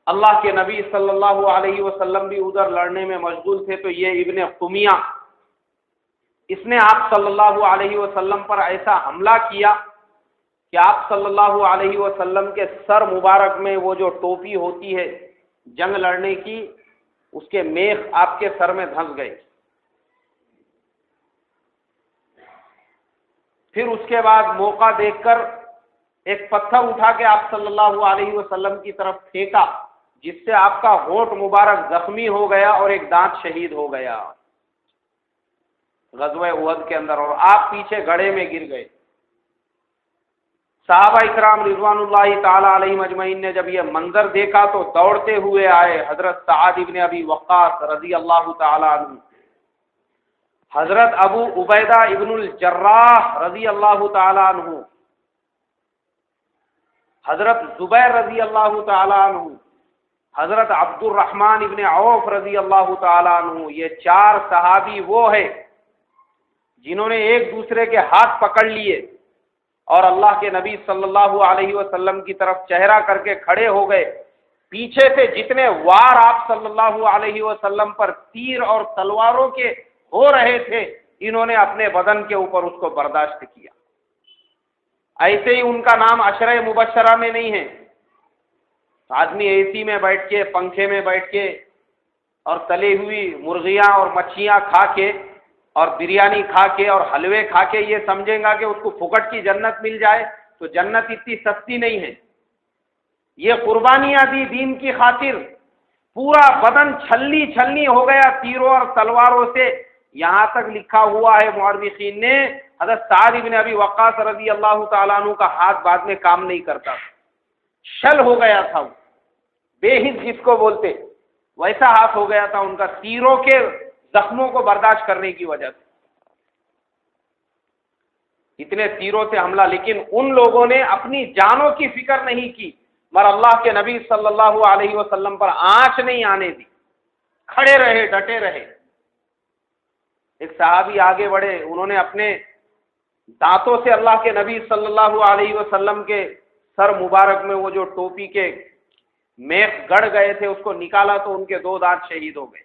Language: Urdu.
اللہ کے نبی صلی اللہ علیہ وسلم بھی ادھر لڑنے میں مشغول تھے، تو یہ ابن قمیہ اس نے آپ صلی اللہ علیہ وسلم پر ایسا حملہ کیا کہ آپ صلی اللہ علیہ وسلم کے سر مبارک میں وہ جو ٹوپی ہوتی ہے جنگ لڑنے کی، اس کے میخ آپ کے سر میں دھنس گئے۔ پھر اس کے بعد موقع دیکھ کر ایک پتھر اٹھا کے آپ صلی اللہ علیہ وسلم کی طرف پھینکا، جس سے آپ کا ہونٹ مبارک زخمی ہو گیا اور ایک دانت شہید ہو گیا غزوہ احد کے اندر، اور آپ پیچھے گڑھے میں گر گئے۔ صحابہ اکرام رضوان اللہ تعالی علیہم اجمعین نے جب یہ منظر دیکھا تو دوڑتے ہوئے آئے۔ حضرت سعد ابن ابی وقاص رضی اللہ تعالی عنہ، حضرت ابو عبیدہ ابن الجراح رضی اللہ تعالی عنہ، حضرت زبیر رضی اللہ تعالی عنہ، حضرت عبد الرحمن ابن عوف رضی اللہ تعالی عنہ، یہ چار صحابی وہ ہیں جنہوں نے ایک دوسرے کے ہاتھ پکڑ لیے اور اللہ کے نبی صلی اللہ علیہ وسلم کی طرف چہرہ کر کے کھڑے ہو گئے۔ پیچھے سے جتنے وار آپ صلی اللہ علیہ وسلم پر تیر اور تلواروں کے ہو رہے تھے، انہوں نے اپنے بدن کے اوپر اس کو برداشت کیا۔ ایسے ہی ان کا نام عشرہ مبشرہ میں نہیں ہے۔ آدمی اے سی میں بیٹھ کے، پنکھے میں بیٹھ کے اور تلی ہوئی مرغیاں اور مچھیاں کھا کے اور بریانی کھا کے اور حلوے کھا کے یہ سمجھیں گا کہ اس کو پھکٹ کی جنت مل جائے، تو جنت اتنی سستی نہیں ہے۔ یہ قربانیاں دی دین کی خاطر، پورا بدن چھلنی چھلنی ہو گیا تیروں اور تلواروں سے، یہاں تک لکھا ہوا ہے مورخین نے حضرت سعد بن ابی وقاص رضی اللہ تعالیٰ عنہ کا ہاتھ بعد میں کام نہیں کرتا، شل ہو گیا تھا، وہ بے حس جس کو بولتے ویسا ہاتھ ہو گیا تھا ان کا، تیروں کے زخموں کو برداشت کرنے کی وجہ سے، اتنے تیروں سے حملہ، لیکن ان لوگوں نے اپنی جانوں کی فکر نہیں کی، مگر اللہ کے نبی صلی اللہ علیہ وسلم پر آنچ نہیں آنے دی، کھڑے رہے، ڈٹے رہے۔ ایک صحابی آگے بڑھے، انہوں نے اپنے دانتوں سے اللہ کے نبی صلی اللہ علیہ وسلم کے سر مبارک میں وہ جو ٹوپی کے میخ گڑ گئے تھے اس کو نکالا تو ان کے 2 دانت شہید ہو گئے۔